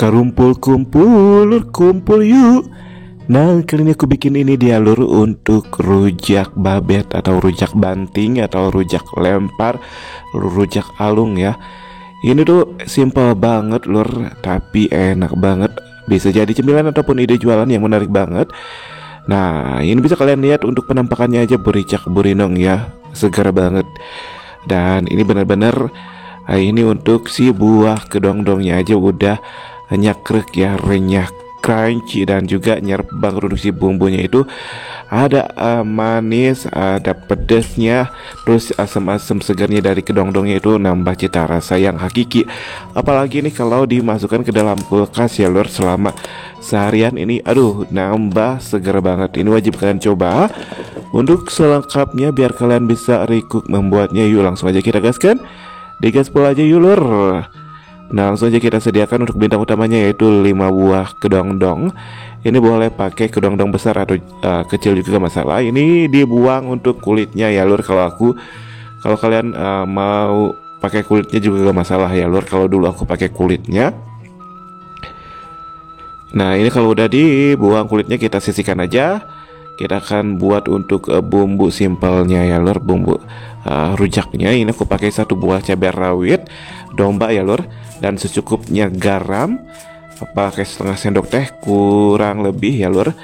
Karumpul kumpul, kumpul yuk. Nah, kali ini aku bikin ini dia lur untuk rujak babet atau rujak banting atau rujak lempar, rujak alung ya. Ini tuh simple banget lur, tapi enak banget. Bisa jadi cemilan ataupun ide jualan yang menarik banget. Nah, ini bisa kalian lihat untuk penampakannya aja bericak burinong ya, segar banget. Dan ini benar-benar ini untuk si buah kedong-dongnya aja udah nyakrek ya, renyah, crunchy, dan juga nyerap banget untuk si bumbunya itu ada manis, ada pedasnya, terus asam-asam segarnya dari kedong-dongnya itu nambah cita rasa yang hakiki. Apalagi nih kalau dimasukkan ke dalam kulkas ya lur selama seharian ini, aduh nambah segar banget. Ini wajib kalian coba. Untuk selengkapnya biar kalian bisa recook membuatnya, yuk langsung aja kita gaskan. Digaspol aja yuk lur. Nah, langsung aja kita sediakan untuk bintang utamanya yaitu 5 buah kedong-dong. Ini boleh pakai kedong-dong besar atau kecil juga gak masalah. Ini dibuang untuk kulitnya ya lur. Kalau kalian mau pakai kulitnya juga gak masalah ya lur. Kalau dulu aku pakai kulitnya. Nah, ini kalau udah dibuang kulitnya kita sisihkan aja. Kita akan buat untuk bumbu simpelnya ya lur, bumbu rujaknya. Ini aku pakai 1 buah cabai rawit domba ya lur, dan secukupnya garam, pakai setengah sendok teh kurang lebih ya lur.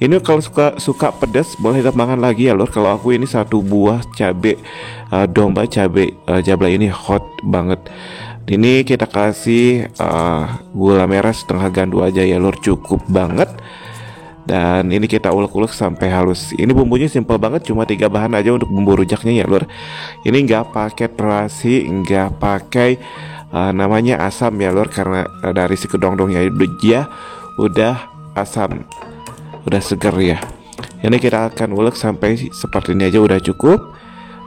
Ini kalau suka pedas boleh tambahkan lagi ya lur. Kalau aku ini 1 buah cabai domba, cabai jablay ini hot banget. Ini kita kasih gula merah setengah gandu aja ya lur, cukup banget. Dan ini kita ulek-ulek sampai halus. Ini bumbunya simple banget, cuma 3 bahan aja untuk bumbu rujaknya ya lur. Ini nggak pakai terasi, nggak pakai namanya asam ya lur, karena dari si kedong-dongnya dia udah asam, udah segar ya. Ini kita akan ulek sampai seperti ini aja udah cukup.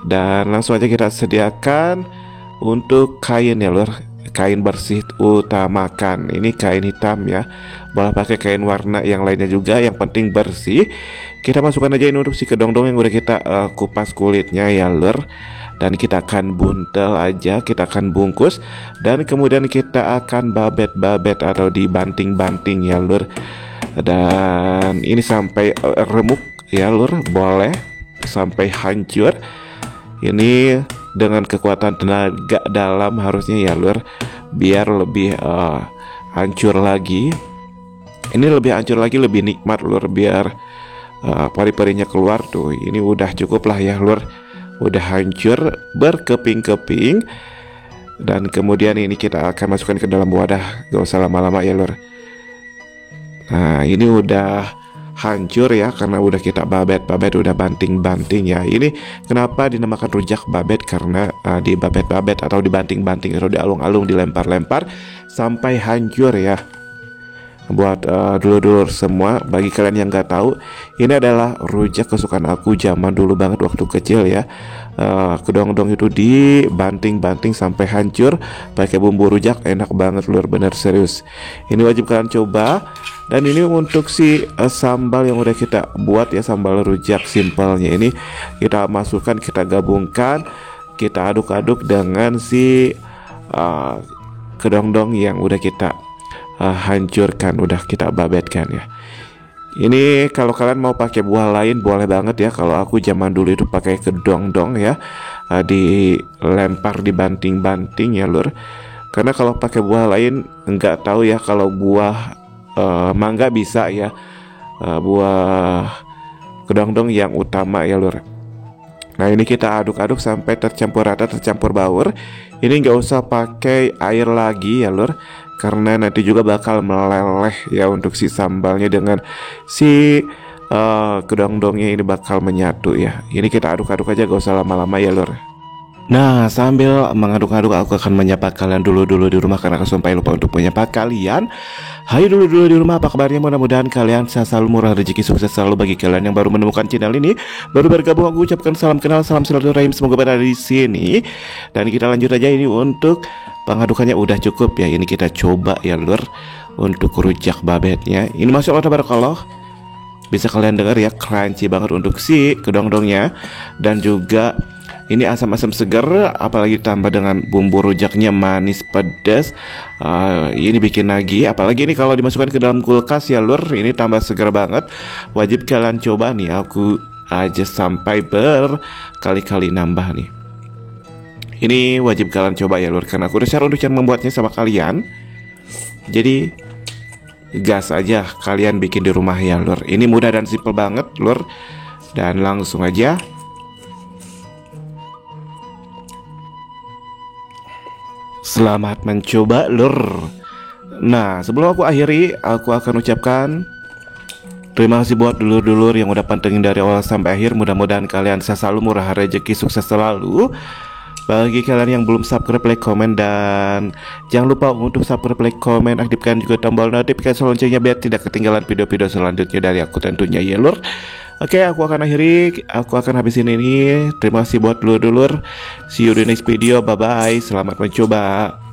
Dan langsung aja kita sediakan untuk kain ya lur, kain bersih utamakan. Ini kain hitam ya, boleh pakai kain warna yang lainnya juga, yang penting bersih. Kita masukkan aja ini untuk si kedong-dong yang udah kita kupas kulitnya ya lur. Dan kita akan buntel aja, kita akan bungkus, dan kemudian kita akan babet-babet atau dibanting-banting ya lur. Dan ini sampai remuk ya lur, boleh sampai hancur. Ini dengan kekuatan tenaga dalam harusnya ya lur, biar lebih hancur lagi. Ini lebih hancur lagi, lebih nikmat lur, biar pari-parinya keluar tuh. Ini udah cukup lah ya lur, udah hancur berkeping-keping. Dan kemudian ini kita akan masukkan ke dalam wadah, gak usah lama-lama ya lur. Nah, ini udah hancur ya, karena udah kita babet-babet, udah banting-banting ya. Ini kenapa dinamakan rujak babet, karena di babet-babet atau dibanting-banting atau dialung-alung, dilempar-lempar sampai hancur ya. Buat dulur-dulur semua, bagi kalian yang gak tahu, ini adalah rujak kesukaan aku zaman dulu banget waktu kecil ya. Kedong-dong itu dibanting-banting sampai hancur pakai bumbu rujak, enak banget lur, bener serius. Ini wajib kalian coba. Dan ini untuk si sambal yang udah kita buat ya, sambal rujak simpelnya ini kita masukkan, kita gabungkan, kita aduk-aduk dengan si kedong-dong yang udah kita hancurkan, udah kita babetkan ya. Ini kalau kalian mau pakai buah lain boleh banget ya. Kalau aku zaman dulu itu pakai kedong-dong ya, dilempar, dibanting-banting ya lur. Karena kalau pakai buah lain nggak tahu ya, kalau buah mangga bisa ya, buah kedong-dong yang utama ya lur. Nah, ini kita aduk-aduk sampai tercampur rata, tercampur baur. Ini nggak usah pakai air lagi ya lur, karena nanti juga bakal meleleh ya untuk si sambalnya dengan si kedong-dongnya, ini bakal menyatu ya. Ini kita aduk-aduk aja, gak usah lama-lama ya lur. Nah, sambil mengaduk-aduk aku akan menyapa kalian dulu di rumah, karena aku sampai lupa untuk menyapa kalian. Hai dulu di rumah, apa kabarnya? Mudah-mudahan kalian sehat selalu, murah rezeki, sukses selalu. Bagi kalian yang baru menemukan channel ini, baru bergabung, aku ucapkan salam kenal, salam silaturahim, semoga berada di sini. Dan kita lanjut aja ini untuk pengadukannya udah cukup ya. Ini kita coba ya lur untuk rujak babetnya. Ini masya Allah tabarakallah, bisa kalian dengar ya, crunchy banget untuk si kedong-dongnya. Dan juga Ini asam-asam segar, apalagi ditambah dengan bumbu rujaknya manis pedas. Ini bikin nagih. Apalagi ini kalau dimasukkan ke dalam kulkas ya lur, ini tambah segar banget. Wajib kalian coba nih. Aku aja sampai berkali-kali nambah nih. Ini wajib kalian coba ya lur, karena aku udah share untuk cara membuatnya sama kalian. Jadi gas aja kalian bikin di rumah ya lur. Ini mudah dan simple banget lur. Dan langsung aja selamat mencoba lur. Nah, sebelum aku akhiri, aku akan ucapkan terima kasih buat dulur-dulur yang udah pantengin dari awal sampai akhir. Mudah-mudahan kalian selalu murah rezeki, sukses selalu. Bagi kalian yang belum subscribe, like, komen, dan jangan lupa untuk subscribe, like, komen, aktifkan juga tombol notifikasi loncengnya biar tidak ketinggalan video-video selanjutnya dari aku tentunya ya lur. Oke, aku akan habisin ini. Terima kasih buat dulur-dulur. See you di next video, bye-bye. Selamat mencoba.